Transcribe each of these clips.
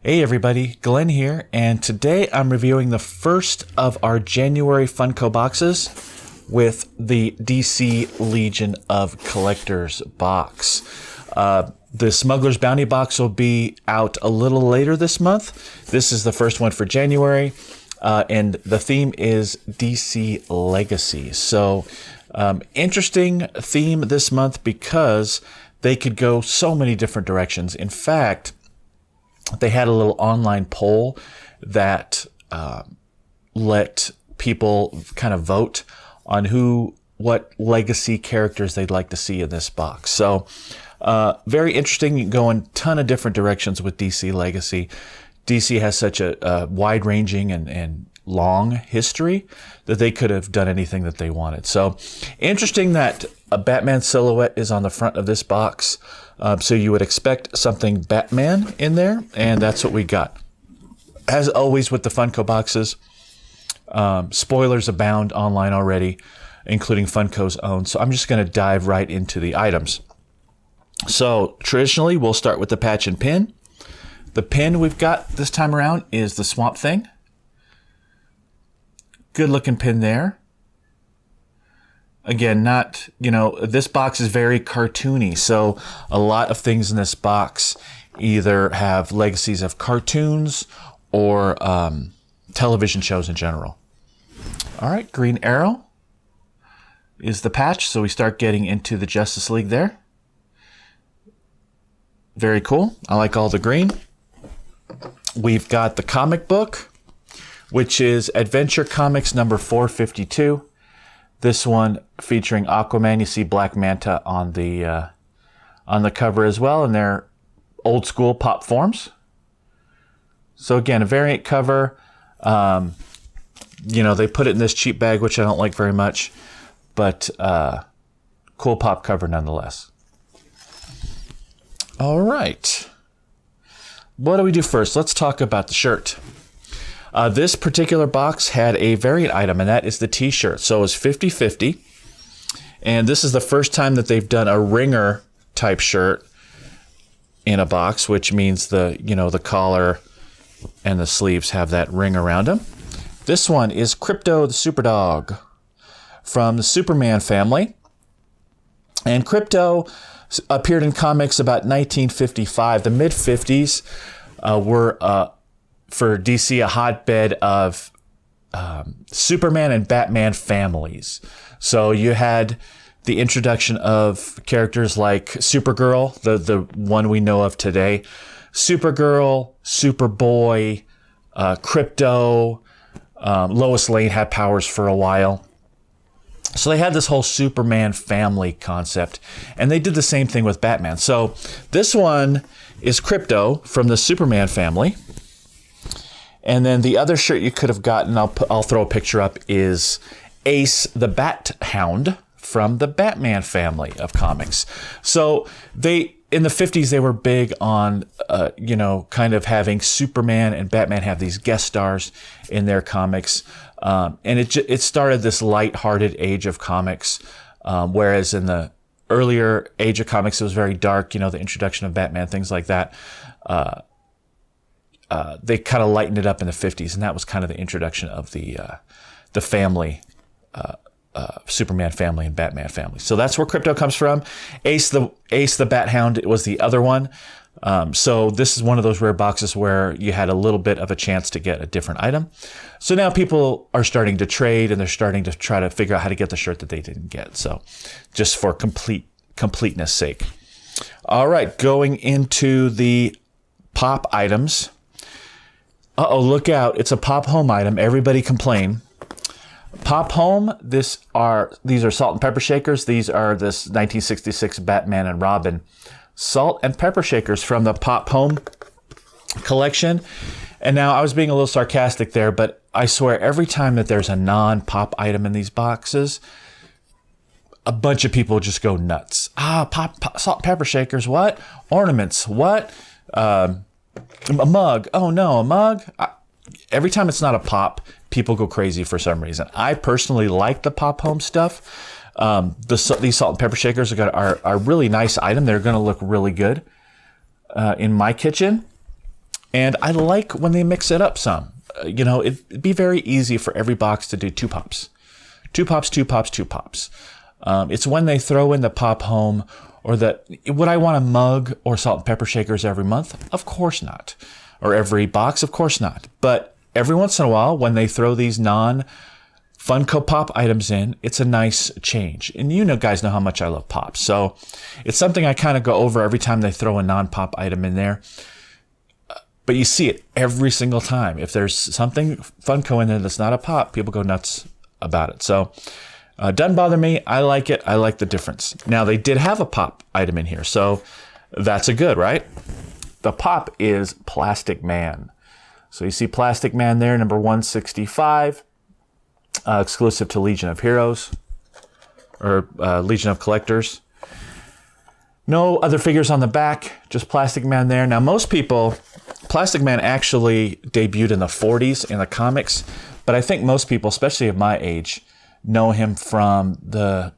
Hey everybody, Glenn here, and today I'm reviewing the first of our January Funko boxes with the DC Legion of Collectors box. The Smuggler's Bounty box will be out a little later this month. This is the first one for January, and the theme is DC Legacy. So, interesting theme this month because they could go so many different directions. In fact, they had a little online poll that let people kind of vote on what legacy characters they'd like to see in this box. So very interesting. You can go in a ton of different directions with DC Legacy. DC has such a wide-ranging and long history that they could have done anything that they wanted. So interesting that a Batman silhouette is on the front of this box. So you would expect something Batman in there, and that's what we got. As always with the Funko boxes, spoilers abound online already, including Funko's own. So I'm just going to dive right into the items. So traditionally, we'll start with the patch and pin. The pin we've got this time around is the Swamp Thing. Good looking pin there. Again, this box is very cartoony, so a lot of things in this box either have legacies of cartoons or television shows in general. All right, Green Arrow is the patch, so we start getting into the Justice League there. Very cool. I like all the green. We've got the comic book, which is Adventure Comics number 452. This one featuring Aquaman. You see Black Manta on the cover as well, in their old school pop forms. So again, a variant cover. They put it in this cheap bag, which I don't like very much, but cool pop cover nonetheless. All right. What do we do first? Let's talk about the shirt. This particular box had a variant item, and that is the t-shirt. So it was 50-50. And this is the first time that they've done a ringer type shirt in a box, which means the collar and the sleeves have that ring around them. This one is Krypto the Superdog from the Superman family. And Krypto appeared in comics about 1955. The mid-50s were for DC, a hotbed of Superman and Batman families. So you had the introduction of characters like Supergirl, the one we know of today, Supergirl, Superboy, Krypto, Lois Lane had powers for a while. So they had this whole Superman family concept, and they did the same thing with Batman. So this one is Krypto from the Superman family. And then the other shirt you could have gotten, I'll throw a picture up, is Ace the Bat Hound from the Batman family of comics. So in the 50s, they were big on, kind of having Superman and Batman have these guest stars in their comics. And it started this light-hearted age of comics, whereas in the earlier age of comics, it was very dark, the introduction of Batman, things like that. They kind of lightened it up in the 50s, and that was kind of the introduction of the family, Superman family and Batman family. So that's where Krypto comes from. Ace the Bat Hound was the other one. So this is one of those rare boxes where you had a little bit of a chance to get a different item. So now people are starting to trade, and they're starting to try to figure out how to get the shirt that they didn't get. So just for completeness sake. All right, going into the pop items. Uh-oh, look out. It's a Pop Home item. Everybody complain. Pop Home, these are salt and pepper shakers. These are this 1966 Batman and Robin salt and pepper shakers from the Pop Home collection. And now I was being a little sarcastic there, but I swear every time that there's a non-pop item in these boxes, a bunch of people just go nuts. Pop salt and pepper shakers, what? Ornaments, what? A mug. Oh no, a mug. Every time it's not a pop, people go crazy for some reason. I personally like the Pop Home stuff. These salt and pepper shakers are a really nice item. They're going to look really good in my kitchen. And I like when they mix it up some. It'd be very easy for every box to do 2 pops. 2 pops, 2 pops, 2 pops. It's when they throw in the pop home or would I want a mug or salt and pepper shakers every month? Of course not. Or every box? Of course not. But every once in a while, when they throw these non-Funko Pop items in, it's a nice change. And guys know how much I love pops. So it's something I kind of go over every time they throw a non-pop item in there. But you see it every single time. If there's something Funko in there that's not a pop, people go nuts about it. So doesn't bother me. I like it. I like the difference. Now, they did have a pop item in here, so that's a good, right? The pop is Plastic Man. So you see Plastic Man there, number 165, exclusive to Legion of Heroes, or Legion of Collectors. No other figures on the back, just Plastic Man there. Now, most people, Plastic Man actually debuted in the 40s in the comics, but I think most people, especially of my age, know him from the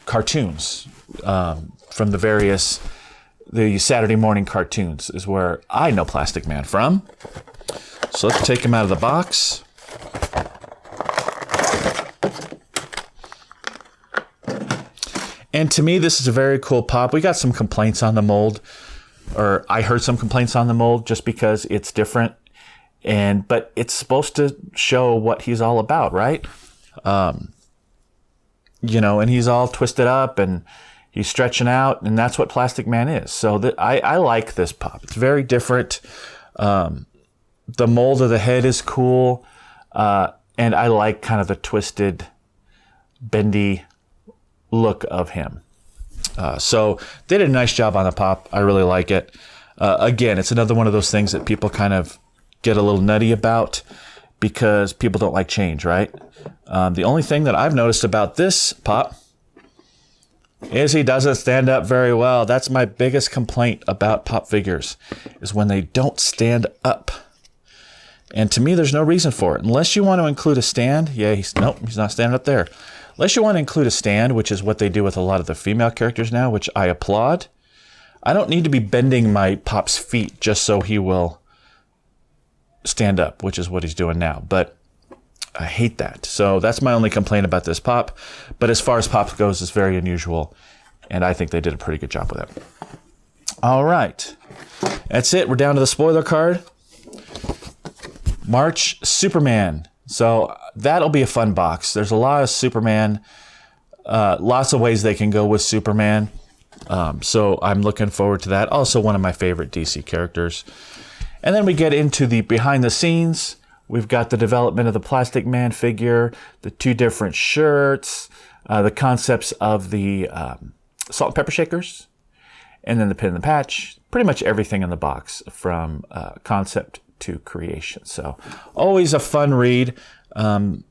cartoons, from the Saturday morning cartoons is where I know Plastic Man from. So let's take him out of the box. And to me, this is a very cool pop. We got some complaints on the mold, or I heard some complaints on the mold just because it's different. But it's supposed to show what he's all about, right? And he's all twisted up and he's stretching out, and that's what Plastic Man is. So I like this pop. It's very different. The mold of the head is cool. And I like kind of the twisted, bendy look of him. So they did a nice job on the pop. I really like it. Again, it's another one of those things that people kind of get a little nutty about because people don't like change, right? The only thing that I've noticed about this pop is he doesn't stand up very well. That's my biggest complaint about pop figures, is when they don't stand up. And to me, there's no reason for it. Unless you want to include a stand. Yeah, he's not standing up there. Unless you want to include a stand, which is what they do with a lot of the female characters now, which I applaud. I don't need to be bending my pop's feet just so he will stand up, which is what he's doing now. But I hate that. So that's my only complaint about this pop. But as far as pop goes, it's very unusual. And I think they did a pretty good job with it. All right. That's it. We're down to the spoiler card. March Superman. So that'll be a fun box. There's a lot of Superman. Lots of ways they can go with Superman. So I'm looking forward to that. Also one of my favorite DC characters. And then we get into the behind the scenes. We've got the development of the Plastic Man figure, the 2 different shirts, the concepts of the salt and pepper shakers, and then the pin and the patch. Pretty much everything in the box from concept to creation. So always a fun read. Kind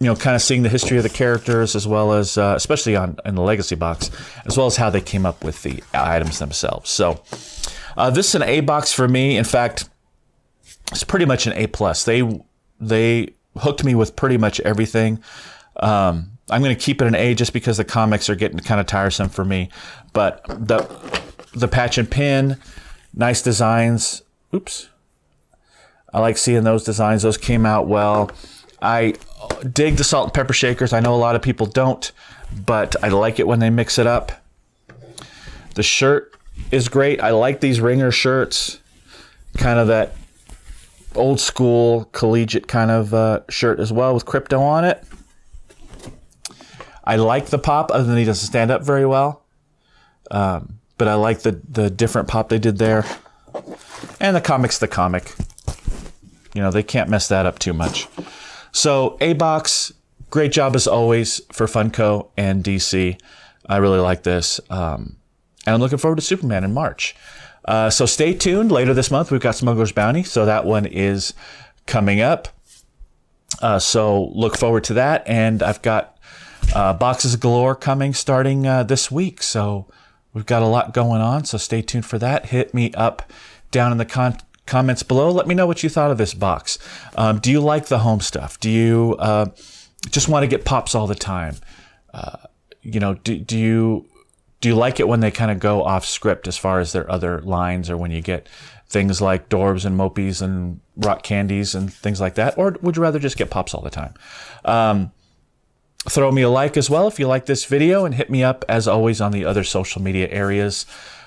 of seeing the history of the characters as well as, especially in the Legacy box, as well as how they came up with the items themselves. So this is an A box for me. In fact, it's pretty much an A+. They hooked me with pretty much everything. I'm going to keep it an A just because the comics are getting kind of tiresome for me. But the patch and pin, nice designs. Oops. I like seeing those designs. Those came out well. I dig the salt and pepper shakers. I know a lot of people don't, but I like it when they mix it up. The shirt is great. I like these ringer shirts. Kind of that old school collegiate kind of shirt as well with crypto on it. I like the pop, other than he doesn't stand up very well. But I like the different pop they did there. And the comic's the comic. They can't mess that up too much. So A-Box, great job as always for Funko and DC. I really like this. And I'm looking forward to Superman in March. So stay tuned. Later this month, we've got Smuggler's Bounty. So that one is coming up. So look forward to that. And I've got boxes galore coming starting this week. So we've got a lot going on. So stay tuned for that. Hit me up down in the comments below. Let me know what you thought of this box. Do you like the home stuff? Do you just want to get pops all the time? Do you Do you like it when they kind of go off script as far as their other lines, or when you get things like Dorbs and Mopies and rock candies and things like that? Or would you rather just get Pops all the time? Throw me a like as well if you like this video, and hit me up as always on the other social media areas,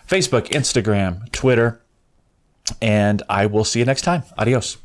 Facebook, Instagram, Twitter, and I will see you next time. Adios.